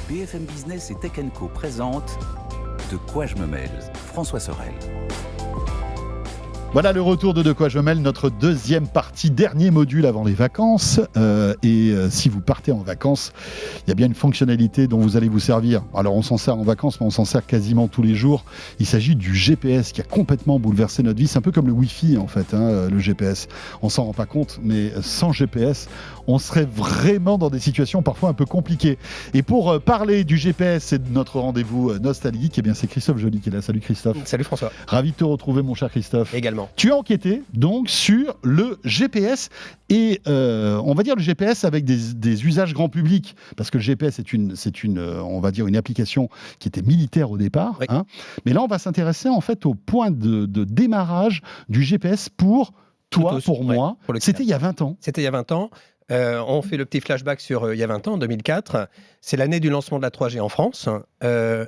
BFM Business et Tech Co présente De quoi je me mêle, François Sorel. Voilà le retour de quoi je me mêle, notre deuxième partie, dernier module avant les vacances. Si vous partez en vacances, il y a bien une fonctionnalité dont vous allez vous servir. Alors on s'en sert en vacances, mais on s'en sert quasiment tous les jours. Il s'agit du GPS qui a complètement bouleversé notre vie. C'est un peu comme le Wi-Fi en fait, le GPS. On s'en rend pas compte, mais sans GPS, on serait vraiment dans des situations parfois un peu compliquées. Et pour parler du GPS et de notre rendez-vous nostalgique, eh bien c'est Christophe Joly qui est là. Salut Christophe. Salut François. Ravi de te retrouver mon cher Christophe. Également. Tu as enquêté donc sur le GPS et on va dire le GPS avec des usages grand public, parce que le GPS c'est une on va dire une application qui était militaire au départ, oui. Mais là on va s'intéresser en fait au point de démarrage du GPS pour toi, pour moi. C'était il y a 20 ans. C'était il y a 20 ans. On fait le petit flashback sur il y a 20 ans, en 2004. C'est l'année du lancement de la 3G en France.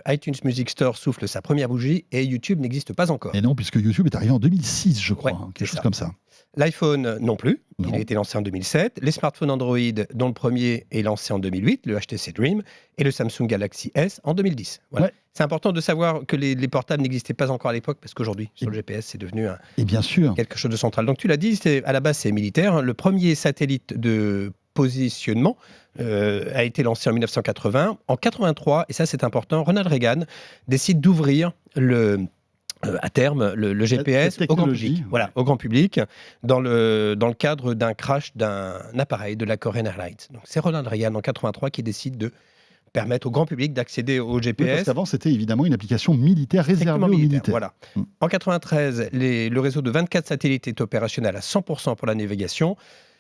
iTunes Music Store souffle sa première bougie et YouTube n'existe pas encore. Et non, puisque YouTube est arrivé en 2006, je crois, Ouais, quelque chose comme ça. L'iPhone non plus, Non. il a été lancé en 2007. Les smartphones Android, dont le premier est lancé en 2008, le HTC Dream, et le Samsung Galaxy S en 2010. Voilà. Ouais. C'est important de savoir que les portables n'existaient pas encore à l'époque, parce qu'aujourd'hui, sur le GPS, c'est devenu Et bien sûr. quelque chose de central. Donc tu l'as dit, à la base c'est militaire. Le premier satellite de positionnement a été lancé en 1980. En 83, et ça c'est important, Ronald Reagan décide d'ouvrir à terme le GPS au grand public. Voilà, au grand public, dans le cadre d'un crash d'un appareil de la Korean Airlines. Donc c'est Ronald Reagan en 83 qui décide de permettre au grand public d'accéder au GPS. Oui, parce qu'avant, c'était évidemment une application militaire réservée aux militaires. Voilà. En 93, le réseau de 24 satellites est opérationnel à 100% pour la navigation.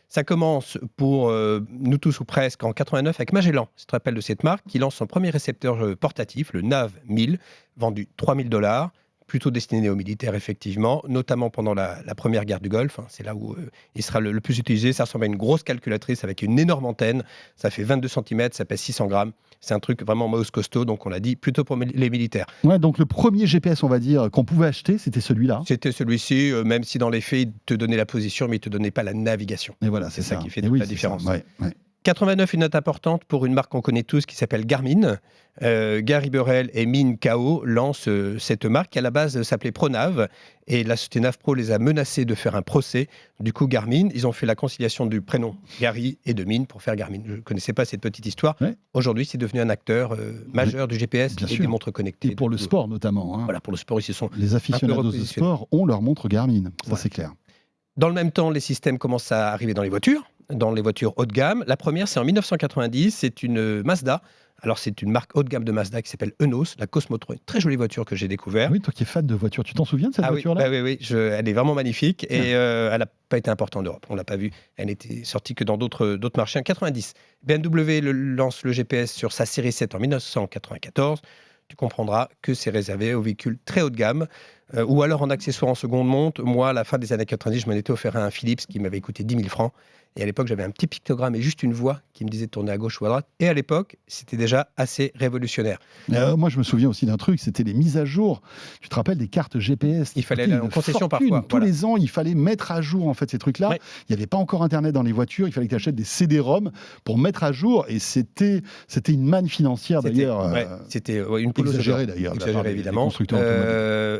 Ça commence pour nous tous ou presque en 89 avec Magellan, tu te rappelles de cette marque, qui lance son premier récepteur portatif, le NAV 1000, vendu $3 000, plutôt destiné aux militaires effectivement, notamment pendant la première guerre du Golfe. C'est là où il sera le plus utilisé. Ça ressemble à une grosse calculatrice avec une énorme antenne. Ça fait 22 cm, ça pèse 600 grammes. C'est un truc vraiment mouse costaud, donc on l'a dit, plutôt pour les militaires. Ouais, donc le premier GPS, on va dire, qu'on pouvait acheter, c'était celui-là. C'était celui-ci, même si dans les faits, il te donnait la position, mais il ne te donnait pas la navigation. Et voilà, c'est ça qui fait la différence. Ouais. 89, une note importante pour une marque qu'on connaît tous qui s'appelle Garmin. Gary Burrell et Min Kao lancent cette marque qui à la base s'appelait Pronav et la société Navpro les a menacés de faire un procès. Du coup, Garmin, ils ont fait la conciliation du prénom Gary et de Min pour faire Garmin. Je ne connaissais pas cette petite histoire. Ouais. Aujourd'hui, c'est devenu un acteur majeur du GPS et des montres connectées. Et pour le sport notamment. Voilà, pour le sport, ils se sont les aficionados de sport ont leur montre Garmin, ça c'est clair. Dans le même temps, les systèmes commencent à arriver dans les voitures haut de gamme. La première, c'est en 1990, c'est une Mazda. Alors, c'est une marque haut de gamme de Mazda qui s'appelle Enos, la Cosmo 3, une très jolie voiture que j'ai découverte. Oui, toi qui es fan de voitures, tu t'en souviens de cette voiture-là ? Oui, elle est vraiment magnifique et elle n'a pas été importée en Europe. On ne l'a pas vue. Elle n'était sortie que dans d'autres marchés en 90. BMW lance le GPS sur sa série 7 en 1994. Tu comprendras que c'est réservé aux véhicules très haut de gamme ou alors en accessoires en seconde monte. Moi, à la fin des années 90, je m'en étais offert un Philips qui m'avait coûté 10 000 francs. Et à l'époque, j'avais un petit pictogramme et juste une voix qui me disait de tourner à gauche ou à droite. Et à l'époque, c'était déjà assez révolutionnaire. Moi, je me souviens aussi d'un truc, c'était les mises à jour. Tu te rappelles des cartes GPS ? Il fallait aller en concession parfois. Tous les ans, il fallait mettre à jour en fait ces trucs-là. Ouais. Il n'y avait pas encore Internet dans les voitures. Il fallait que tu achètes des CD-ROM pour mettre à jour. Et c'était une manne financière d'ailleurs. C'était une poule exagérée d'ailleurs. Exagérée évidemment.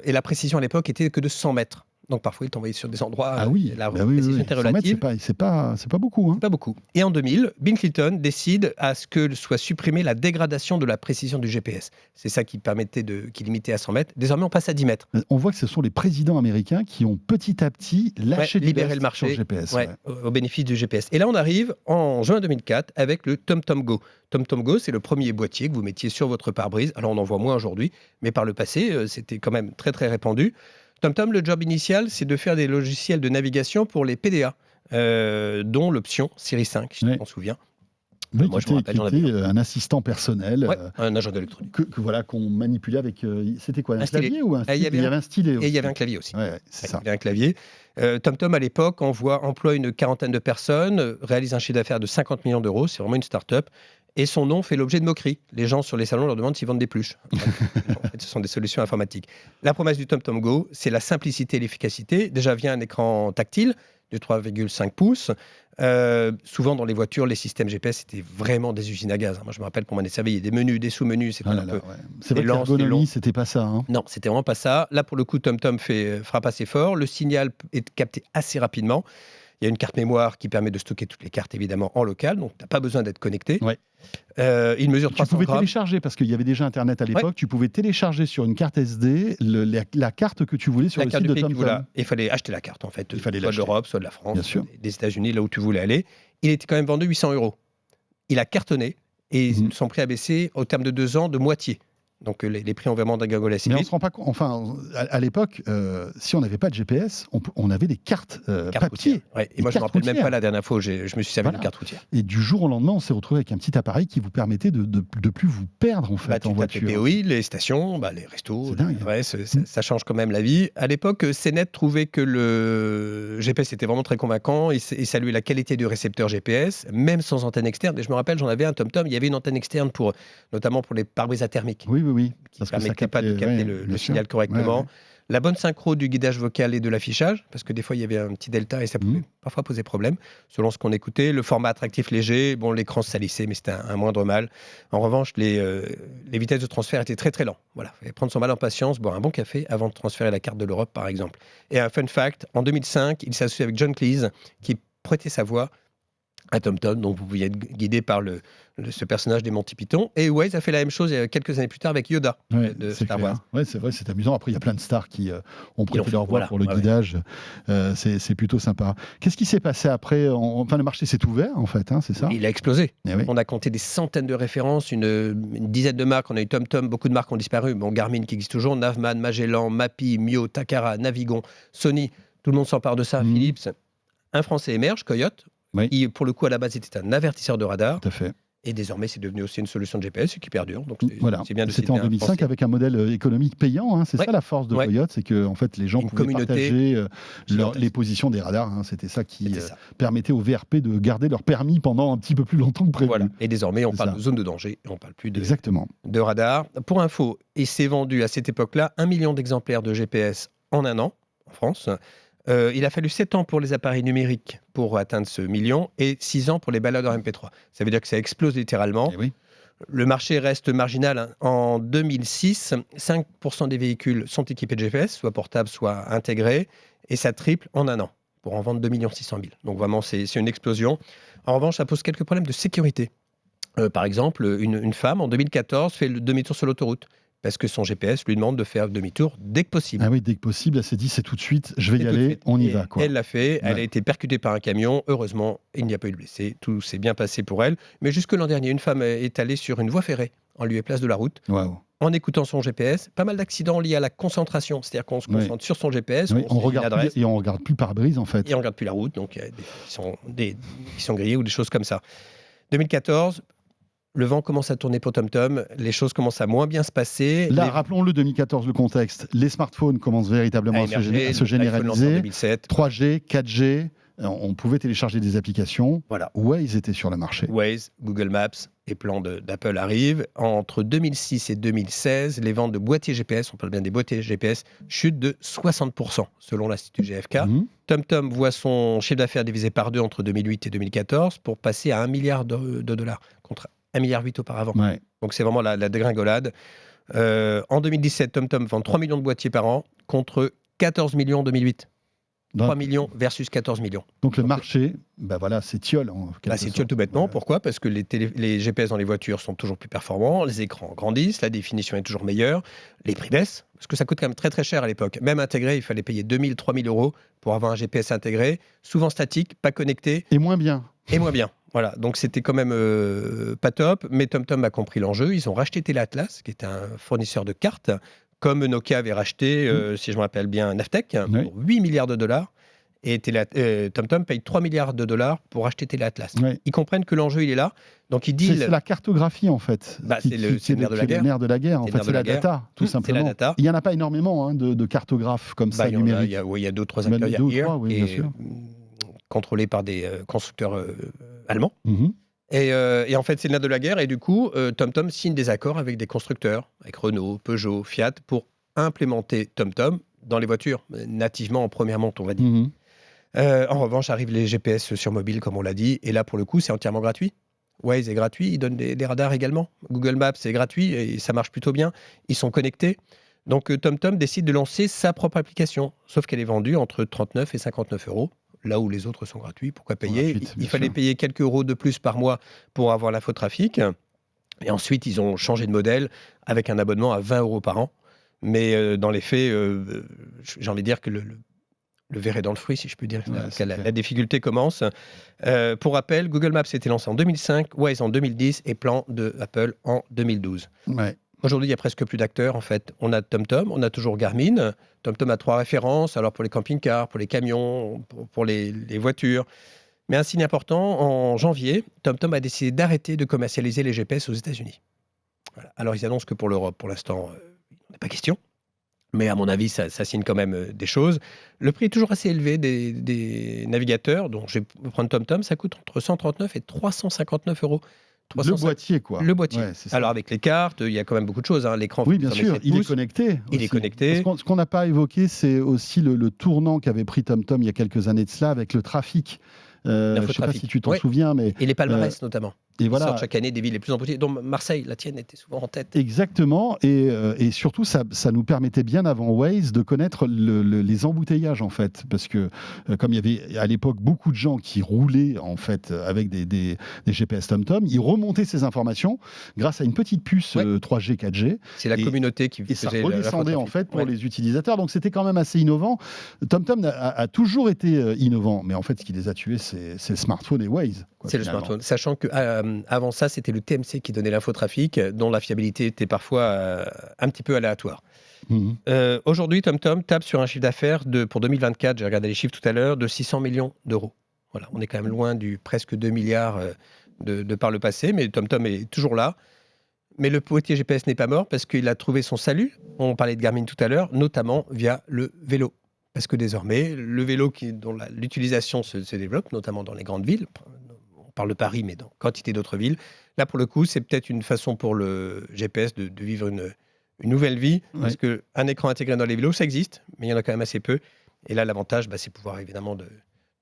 Et la précision à l'époque était que de 100 mètres. Donc parfois, il t'envoyait sur des endroits. Ah oui, la précision était relative. C'est pas beaucoup. C'est pas beaucoup. Et en 2000, Bill Clinton décide à ce que soit supprimée la dégradation de la précision du GPS. C'est ça qui limitait à 100 mètres. Désormais, on passe à 10 mètres. On voit que ce sont les présidents américains qui ont petit à petit lâché libéré le marché sur le GPS. Au bénéfice du GPS. Et là, on arrive en juin 2004 avec le TomTom Go. TomTom Go, c'est le premier boîtier que vous mettiez sur votre pare-brise. Alors, on en voit moins aujourd'hui, mais par le passé, c'était quand même très, très répandu. TomTom, le job initial, c'est de faire des logiciels de navigation pour les PDA, dont l'option Série 5, si tu t'en souviens. Oui, moi, je me rappelle, un assistant personnel. Un agent d'électronique. Qu'on manipulait avec... c'était quoi, un clavier ou un stylet ? Il y avait un stylet aussi. Et il y avait un clavier aussi. C'est ça. Il y avait un clavier. TomTom, à l'époque, emploie une quarantaine de personnes, réalise un chiffre d'affaires de 50 millions d'euros. C'est vraiment une start-up. Et son nom fait l'objet de moqueries. Les gens sur les salons leur demandent s'ils vendent des pluches. En fait, ce sont des solutions informatiques. La promesse du TomTom Go, c'est la simplicité et l'efficacité. Déjà vient un écran tactile de 3,5 pouces. Souvent dans les voitures, les systèmes GPS étaient vraiment des usines à gaz. Moi, je me rappelle pour m'en desservir, il y a des menus, des sous-menus. C'était un peu. C'est vrai que l'ergonomie, c'était pas ça. Hein. Non, c'était vraiment pas ça. Là, pour le coup, TomTom frappe assez fort. Le signal est capté assez rapidement. Il y a une carte mémoire qui permet de stocker toutes les cartes, évidemment, en local. Donc, tu n'as pas besoin d'être connecté. Ouais. Il mesure 300 Tu pouvais grammes. Télécharger, parce qu'il y avait déjà Internet à l'époque, tu pouvais télécharger sur une carte SD la carte que tu voulais sur le site de TomTom. Il fallait acheter la carte, en fait. Il fallait soit de l'Europe, soit de la France, Bien sûr. des États-Unis, là où tu voulais aller. Il était quand même vendu 800 €. Il a cartonné et son prix a baissé au terme de 2 ans de moitié. Donc les prix ont vraiment dégringolé assez Mais on vite. se rend pas compte. Enfin, à l'époque, si on n'avait pas de GPS, on avait des cartes papier. Ouais. Et moi, je ne me rappelle même pas la dernière fois où je me suis servi de carte routière. Et du jour au lendemain, on s'est retrouvé avec un petit appareil qui vous permettait de plus vous perdre en fait en voiture. Les POI, les stations, les restos, c'est ça change quand même la vie. À l'époque, CNET trouvait que le GPS était vraiment très convaincant et saluait la qualité du récepteur GPS, même sans antenne externe. Et je me rappelle, j'en avais un TomTom, il y avait une antenne externe notamment pour les pare-brise thermiques. Oui. Qui ne permettait pas de capter le signal correctement. La bonne synchro du guidage vocal et de l'affichage, parce que des fois, il y avait un petit delta et ça pouvait parfois poser problème, selon ce qu'on écoutait. Le format attractif léger, l'écran se salissait, mais c'était un moindre mal. En revanche, les vitesses de transfert étaient très, très lents. Voilà, il fallait prendre son mal en patience, boire un bon café avant de transférer la carte de l'Europe, par exemple. Et un fun fact, en 2005, il s'associe avec John Cleese, qui prêtait sa voix à TomTom, donc vous pouviez être guidé par ce personnage des Monty Python. Et Waze a fait la même chose quelques années plus tard avec Yoda de Star Wars. Oui, c'est vrai, c'est amusant. Après, il y a plein de stars qui ont prêté leur voix pour le guidage. C'est plutôt sympa. Qu'est-ce qui s'est passé après ? Enfin, le marché s'est ouvert, en fait, hein, c'est ça ? Il a explosé. Oui. On a compté des centaines de références, une dizaine de marques. On a eu TomTom, beaucoup de marques ont disparu. Garmin qui existe toujours, Navman, Magellan, Mappy, Mio, Takara, Navigon, Sony. Tout le monde s'empare de ça. Philips. Un Français émerge, Coyote. Qui, pour le coup, à la base, était un avertisseur de radar. Tout à fait. Et désormais, c'est devenu aussi une solution de GPS qui perdure. Donc, c'est bien de C'était en 2005 avec un modèle économique payant. Hein, c'est ça la force de Coyote, c'est que en fait, les gens pouvaient partager les positions des radars. Hein, c'était ça qui permettait aux VRP de garder leur permis pendant un petit peu plus longtemps que prévu. Voilà. Et désormais, on parle de zone de danger et on ne parle plus Exactement. de radar. Pour info, il s'est vendu à cette époque-là 1 million d'exemplaires de GPS en un an en France. Il a fallu 7 ans pour les appareils numériques pour atteindre ce million et 6 ans pour les baladeurs MP3. Ça veut dire que ça explose littéralement. Le marché reste marginal. Hein. En 2006, 5% des véhicules sont équipés de GPS, soit portables, soit intégrés, et ça triple en un an pour en vendre 2 600 000. Donc vraiment, c'est une explosion. En revanche, ça pose quelques problèmes de sécurité. Par exemple, une femme, en 2014, fait le demi-tour sur l'autoroute. Parce que son GPS lui demande de faire demi-tour dès que possible. Ah oui, dès que possible, elle s'est dit c'est tout de suite, je vais y aller, on y va. Quoi. Elle l'a fait, elle a été percutée par un camion. Heureusement, il n'y a pas eu de blessés, tout s'est bien passé pour elle. Mais jusque l'an dernier, une femme est allée sur une voie ferrée, en lieu et place de la route, en écoutant son GPS. Pas mal d'accidents liés à la concentration, c'est-à-dire qu'on se concentre sur son GPS, on regarde plus, et on ne regarde plus le pare-brise en fait. Et on ne regarde plus la route, donc il y a qui sont grillés ou des choses comme ça. 2014... Le vent commence à tourner pour TomTom, les choses commencent à moins bien se passer. Là, rappelons-le, 2014, le contexte, les smartphones commencent véritablement à se généraliser. 3G, 4G, on pouvait télécharger des applications. Voilà. Waze était sur le marché. Waze, Google Maps et plans d'Apple arrivent. Entre 2006 et 2016, les ventes de boîtiers GPS, on parle bien des boîtiers GPS, chutent de 60%, selon l'Institut GfK. TomTom voit son chiffre d'affaires divisé par 2 entre 2008 et 2014 pour passer à 1 milliard de dollars, contre 1,8 milliard auparavant. Donc c'est vraiment la dégringolade. En 2017, TomTom vend 3 millions de boîtiers par an contre 14 millions en 2008. 3 millions versus 14 millions. Donc le marché, s'étiole. S'étiole tout bêtement. Pourquoi ? Parce que les GPS dans les voitures sont toujours plus performants, les écrans grandissent, la définition est toujours meilleure, les prix baissent, parce que ça coûte quand même très très cher à l'époque. Même intégré, il fallait payer 2 000, 3 000 € pour avoir un GPS intégré, souvent statique, pas connecté. Et moins bien. Voilà, donc c'était quand même pas top, mais TomTom a compris l'enjeu. Ils ont racheté Teleatlas, qui est un fournisseur de cartes, comme Nokia avait racheté, si je me rappelle bien, Navtec, pour 8 milliards de dollars. Et TomTom paye 3 milliards de dollars pour acheter Teleatlas. Ils comprennent que l'enjeu, il est là. Donc ils disent... C'est la cartographie, en fait. C'est le nerf de la guerre. Le nerf de la guerre. En fait, c'est la data, tout simplement. La data. Il n'y en a pas énormément de cartographes comme ça, numériques. Il y a 2 ou 3 acteurs. Il y a Ear, contrôlé par des constructeurs allemands. Et en fait, c'est le nerf de la guerre. Et du coup, TomTom signe des accords avec des constructeurs, avec Renault, Peugeot, Fiat, pour implémenter TomTom dans les voitures, nativement en première monte, on va dire. Mhm. En revanche, arrivent les GPS sur mobile, comme on l'a dit. Et là, pour le coup, c'est entièrement gratuit. Waze est gratuit, ils donnent des radars également. Google Maps, c'est gratuit et ça marche plutôt bien. Ils sont connectés. Donc, TomTom décide de lancer sa propre application, sauf qu'elle est vendue entre 39 et 59 euros. Là où les autres sont gratuits, pourquoi payer? Gratuite, Il bien fallait sûr. payer quelques euros de plus par mois pour avoir l'infotrafic. Et ensuite, ils ont changé de modèle avec un abonnement à 20 euros par an. Mais dans les faits, j'ai envie de dire que le verre est dans le fruit, si je peux dire. Ouais, c'est clair. La difficulté commence. Pour rappel, Google Maps a été lancé en 2005, Waze en 2010 et plan de Apple en 2012. Ouais. Aujourd'hui, il n'y a presque plus d'acteurs, en fait. On a TomTom, on a toujours Garmin. TomTom a 3 références, alors pour les camping-cars, pour les camions, pour les voitures. Mais un signe important, en janvier, TomTom a décidé d'arrêter de commercialiser les GPS aux États-Unis. Voilà. Alors, ils annoncent que pour l'Europe, pour l'instant, il n'est pas question. Mais à mon avis, ça signe quand même des choses. Le prix est toujours assez élevé des navigateurs. Donc, je vais prendre TomTom, ça coûte entre 139 et 359 euros. Le boîtier, quoi. Le boîtier. Ouais, c'est ça. Alors, avec les cartes, il y a quand même beaucoup de choses. Hein. L'écran, Oui, fait bien 7 sûr, il est pouces. connecté. Il est aussi. connecté. Ce qu'on n'a pas évoqué, c'est aussi le tournant qu'avait pris TomTom il y a quelques années de cela avec le trafic. Je ne sais pas L'infotrafic. si tu t'en Ouais. souviens, mais Et les palmarès, notamment. et Ils voilà. sortent chaque année des villes les plus embouteillées, dont Marseille, la tienne, était souvent en tête. Exactement, et surtout ça nous permettait bien avant Waze de connaître les embouteillages en fait, parce que comme il y avait à l'époque beaucoup de gens qui roulaient en fait avec des GPS TomTom, ils remontaient ces informations grâce à une petite puce Ouais. 3G, 4G, C'est la Et- communauté qui et ça faisait redescendait en l'infotrafic. fait pour Ouais. les utilisateurs, donc c'était quand même assez innovant. TomTom a toujours été innovant, mais en fait ce qui les a tués c'est le smartphone et Waze. quoi, C'est le finalement. smartphone. Sachant que avant ça, c'était le TMC qui donnait l'infotrafic, dont la fiabilité était parfois un petit peu aléatoire. Mhm. Aujourd'hui, TomTom tape sur un chiffre d'affaires pour 2024, j'ai regardé les chiffres tout à l'heure, de 600 millions d'euros. Voilà, on est quand même loin du presque 2 milliards de par le passé, mais TomTom est toujours là. Mais le boîtier GPS n'est pas mort parce qu'il a trouvé son salut. On parlait de Garmin tout à l'heure, notamment via le vélo. Parce que désormais, le vélo dont l'utilisation se développe, notamment dans les grandes villes, on parle de Paris, mais dans quantité d'autres villes, là pour le coup, c'est peut-être une façon pour le GPS de vivre une nouvelle vie. Parce qu'un écran intégré dans les vélos, ça existe, mais il y en a quand même assez peu. Et là, l'avantage, c'est pouvoir évidemment de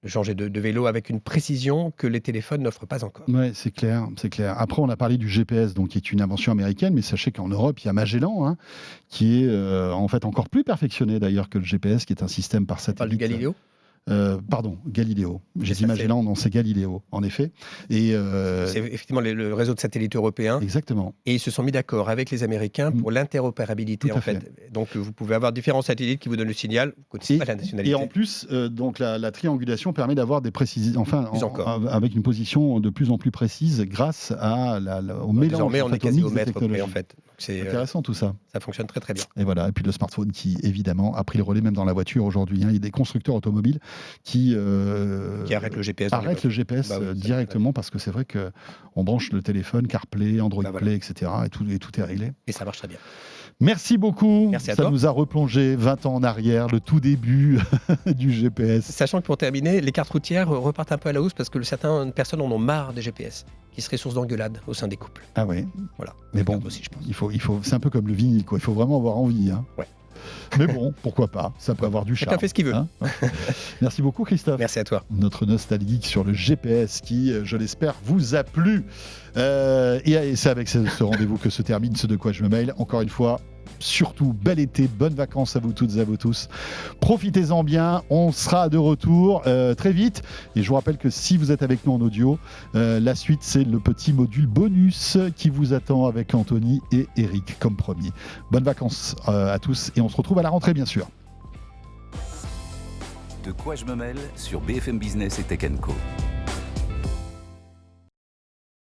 changer de vélo avec une précision que les téléphones n'offrent pas encore. Ouais, c'est clair, c'est clair. Après, on a parlé du GPS, donc qui est une invention américaine, mais sachez qu'en Europe, il y a Magellan, hein, qui est en fait encore plus perfectionné d'ailleurs que le GPS, qui est un système par On parle satellite. du Galileo. Pardon, Galileo. J'ai ça, dit Magellan, non, c'est Galileo, en effet. Et C'est effectivement le réseau de satellites européen. exactement. Et ils se sont mis d'accord avec les Américains pour l'interopérabilité, Tout à en fait. Donc, vous pouvez avoir différents satellites qui vous donnent le signal. Vous ne connaissez pas la nationalité. Et en plus, donc la triangulation permet d'avoir des précisions, enfin, Plus encore. avec une position de plus en plus précise grâce au mélange. Désormais, on en fait, est quasi mix au des mètre près, technologies. en fait. Donc, c'est Intéressant tout ça. ça fonctionne très, très bien. Et voilà, et puis le smartphone qui, évidemment, a pris le relais même dans la voiture aujourd'hui. hein. Il y a des constructeurs automobiles qui Arrête le GPS. dans les arrêtent le GPS Bah oui, ça, directement parce que c'est vrai qu'on branche le téléphone, CarPlay, Android Bah voilà. Play, etc. Et tout est réglé. Et ça marche très bien. Merci beaucoup. Merci à Ça toi. nous a replongé 20 ans en arrière, le tout début du GPS. Sachant que pour terminer, les cartes routières repartent un peu à la hausse parce que certaines personnes en ont marre des GPS, qui seraient source d'engueulade au sein des couples. Ah ouais. Voilà. Mais bon, Aussi, je pense. il faut, c'est un peu comme le vinyle, quoi. Il faut vraiment avoir envie. hein. Ouais. Mais bon, pourquoi pas. Ça peut avoir du charme. Chacun fait ce qu'il veut. hein. Merci beaucoup, Christophe. Merci à toi. Notre nostalgique sur le GPS qui, je l'espère, vous a plu. Et c'est avec ce rendez-vous que se termine ce De Quoi Je Me Mail. Encore une fois, surtout, bel été, bonnes vacances à vous toutes et à vous tous. Profitez-en bien, on sera de retour très vite. Et je vous rappelle que si vous êtes avec nous en audio, la suite, c'est le petit module bonus qui vous attend avec Anthony et Eric comme promis. Bonnes vacances à tous et on se retrouve à la rentrée, bien sûr. De quoi je me mêle sur BFM Business et Tech & Co.